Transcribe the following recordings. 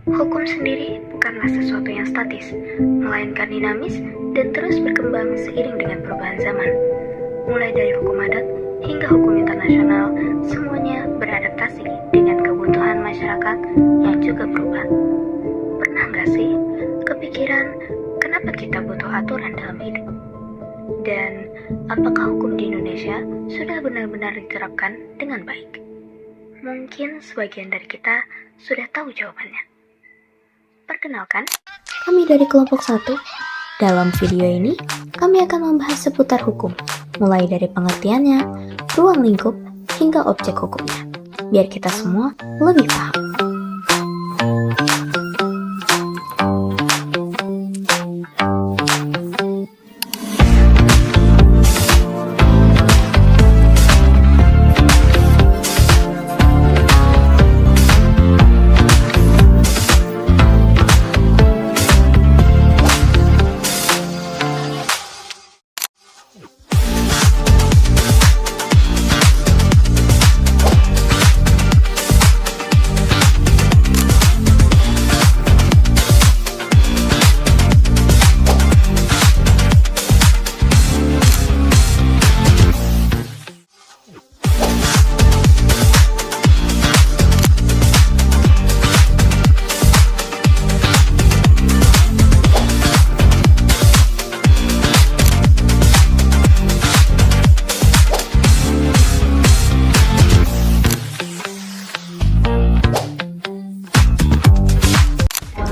Hukum sendiri bukanlah sesuatu yang statis, melainkan dinamis dan terus berkembang seiring dengan perubahan zaman. Mulai dari hukum adat hingga hukum internasional, semuanya beradaptasi dengan kebutuhan masyarakat yang juga berubah. Pernah nggak sih kepikiran kenapa kita butuh aturan dalam hidup? Dan apakah hukum di Indonesia sudah benar-benar diterapkan dengan baik? Mungkin sebagian dari kita sudah tahu jawabannya. Perkenalkan, kami dari kelompok 1. Dalam video ini, kami akan membahas seputar hukum, mulai dari pengertiannya, ruang lingkup, hingga objek hukumnya, biar kita semua lebih paham.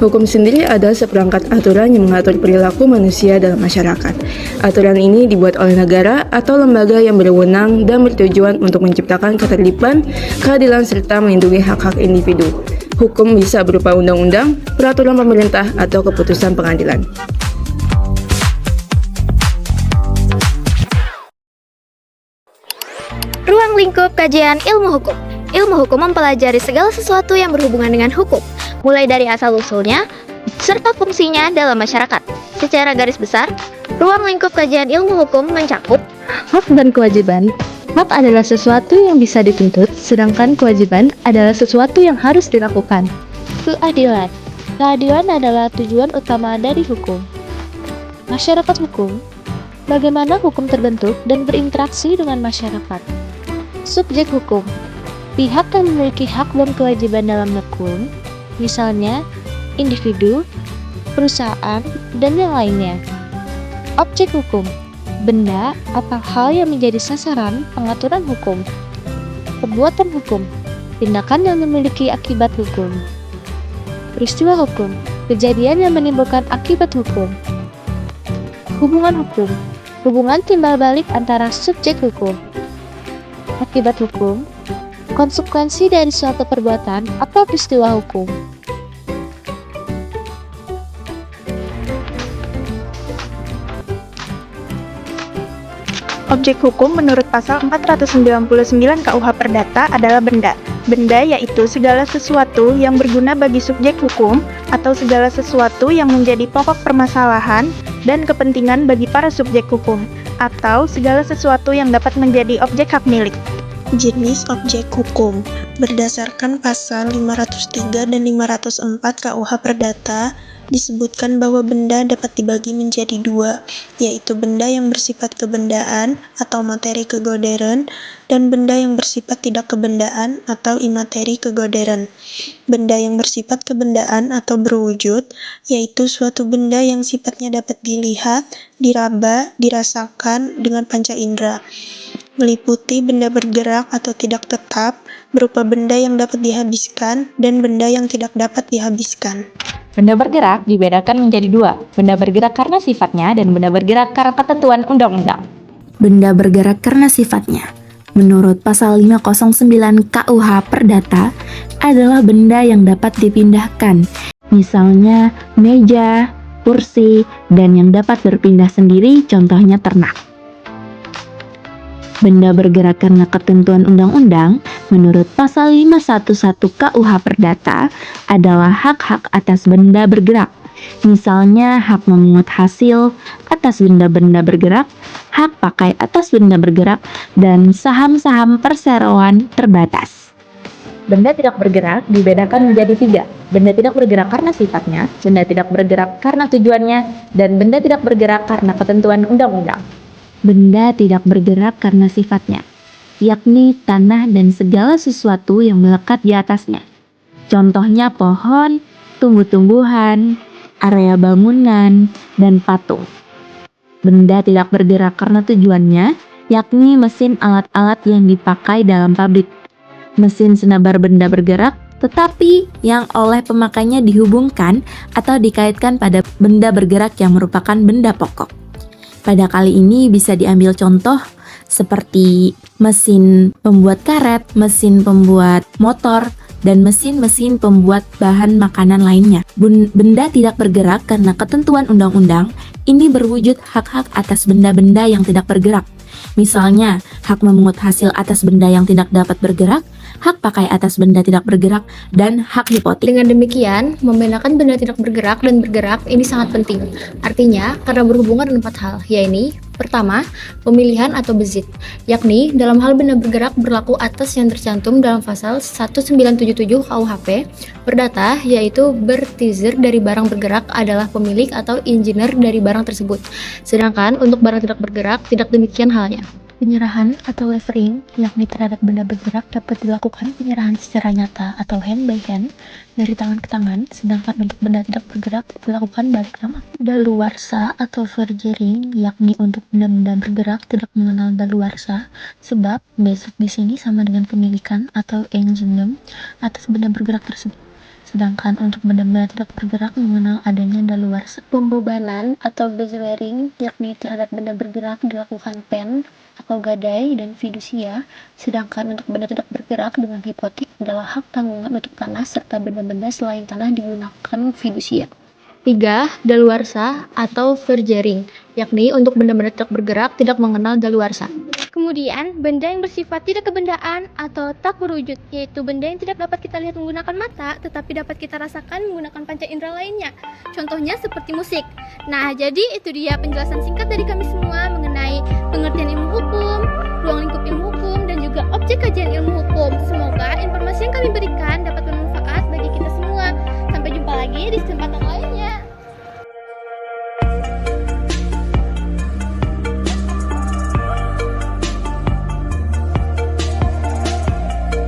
Hukum sendiri adalah seperangkat aturan yang mengatur perilaku manusia dalam masyarakat. Aturan ini dibuat oleh negara atau lembaga yang berwenang dan bertujuan untuk menciptakan ketertiban, keadilan, serta melindungi hak-hak individu. Hukum bisa berupa undang-undang, peraturan pemerintah, atau keputusan pengadilan. Ruang lingkup kajian ilmu hukum. Ilmu hukum mempelajari segala sesuatu yang berhubungan dengan hukum, mulai dari asal-usulnya serta fungsinya dalam masyarakat. Secara garis besar, ruang lingkup kajian ilmu hukum mencakup hak dan kewajiban. Hak adalah sesuatu yang bisa dituntut, sedangkan kewajiban adalah sesuatu yang harus dilakukan. Keadilan. Keadilan adalah tujuan utama dari hukum. Masyarakat hukum. Bagaimana hukum terbentuk dan berinteraksi dengan masyarakat. Subjek hukum. Pihak yang memiliki hak dan kewajiban dalam hukum, misalnya individu, perusahaan, dan yang lainnya. Objek hukum. Benda atau hal yang menjadi sasaran pengaturan hukum. Perbuatan hukum. Tindakan yang memiliki akibat hukum. Peristiwa hukum. Kejadian yang menimbulkan akibat hukum. Hubungan hukum. Hubungan timbal balik antara subjek hukum. Akibat hukum. Konsekuensi dari suatu perbuatan atau peristiwa hukum. Objek hukum menurut pasal 499 KUH Perdata adalah benda. Benda yaitu segala sesuatu yang berguna bagi subjek hukum atau segala sesuatu yang menjadi pokok permasalahan dan kepentingan bagi para subjek hukum, atau segala sesuatu yang dapat menjadi objek hak milik. Jenis objek hukum. Berdasarkan pasal 503 dan 504 KUH Perdata, disebutkan bahwa benda dapat dibagi menjadi dua, yaitu benda yang bersifat kebendaan atau materi kegoderen, dan benda yang bersifat tidak kebendaan atau imateri kegoderen. Benda yang bersifat kebendaan atau berwujud, yaitu suatu benda yang sifatnya dapat dilihat, diraba, dirasakan dengan panca indera. Meliputi benda bergerak atau tidak tetap, berupa benda yang dapat dihabiskan dan benda yang tidak dapat dihabiskan. Benda bergerak dibedakan menjadi dua, benda bergerak karena sifatnya dan benda bergerak karena ketentuan undang-undang. Benda bergerak karena sifatnya, menurut pasal 509 KUH Perdata, adalah benda yang dapat dipindahkan, misalnya meja, kursi, dan yang dapat berpindah sendiri, contohnya ternak. Benda bergerak karena ketentuan undang-undang, menurut pasal 511 KUH Perdata, adalah hak-hak atas benda bergerak, misalnya hak memungut hasil atas benda-benda bergerak, hak pakai atas benda bergerak, dan saham-saham perseroan terbatas. Benda tidak bergerak dibedakan menjadi 3. Benda tidak bergerak karena sifatnya, benda tidak bergerak karena tujuannya, dan benda tidak bergerak karena ketentuan undang-undang. Benda tidak bergerak karena sifatnya, yakni tanah dan segala sesuatu yang melekat di atasnya. Contohnya pohon, tumbuh-tumbuhan, area bangunan, dan patung. Benda tidak bergerak karena tujuannya, yakni mesin alat-alat yang dipakai dalam pabrik. Mesin senabar benda bergerak, tetapi yang oleh pemakainya dihubungkan atau dikaitkan pada benda bergerak yang merupakan benda pokok. Pada kali ini bisa diambil contoh seperti mesin pembuat karet, mesin pembuat motor, dan mesin-mesin pembuat bahan makanan lainnya. Benda tidak bergerak karena ketentuan undang-undang, ini berwujud hak-hak atas benda-benda yang tidak bergerak. Misalnya, hak memungut hasil atas benda yang tidak dapat bergerak, hak pakai atas benda tidak bergerak, dan hak hipotek. Dengan demikian, membedakan benda tidak bergerak dan bergerak ini sangat penting. Artinya, karena berhubungan dengan 4 hal, yaitu pertama, pemilihan atau bezit, yakni dalam hal benda bergerak berlaku atas yang tercantum dalam pasal 1977 KUHP. Perdata, yaitu berteaser dari barang bergerak adalah pemilik atau engineer dari barang tersebut. Sedangkan untuk barang tidak bergerak, tidak demikian halnya. Penyerahan atau levering, yakni terhadap benda bergerak dapat dilakukan penyerahan secara nyata atau hand by hand dari tangan ke tangan, sedangkan untuk benda tidak bergerak dilakukan balik nama. Daluarsa atau forgering, yakni untuk benda-benda bergerak tidak mengenal daluarsa, sebab basic di sini sama dengan pemilikan atau enginum atas benda bergerak tersebut. Sedangkan untuk benda-benda tidak bergerak mengenal adanya daluarsa. Pembebanan atau bezwearing, yakni terhadap benda bergerak dilakukan pen atau gadai dan fidusia, sedangkan untuk benda tidak bergerak dengan hipotek adalah hak tanggungan untuk tanah serta benda-benda selain tanah digunakan fidusia. 3. Daluarsa atau forgering, yakni untuk benda-benda tidak bergerak tidak mengenal daluarsa. Kemudian, benda yang bersifat tidak kebendaan atau tak berwujud, yaitu benda yang tidak dapat kita lihat menggunakan mata, tetapi dapat kita rasakan menggunakan panca indera lainnya. Contohnya seperti musik. Nah, jadi itu dia penjelasan singkat dari kami semua mengenai pengertian ilmu hukum, ruang lingkup ilmu hukum, dan juga objek kajian ilmu hukum. Semoga informasi yang kami berikan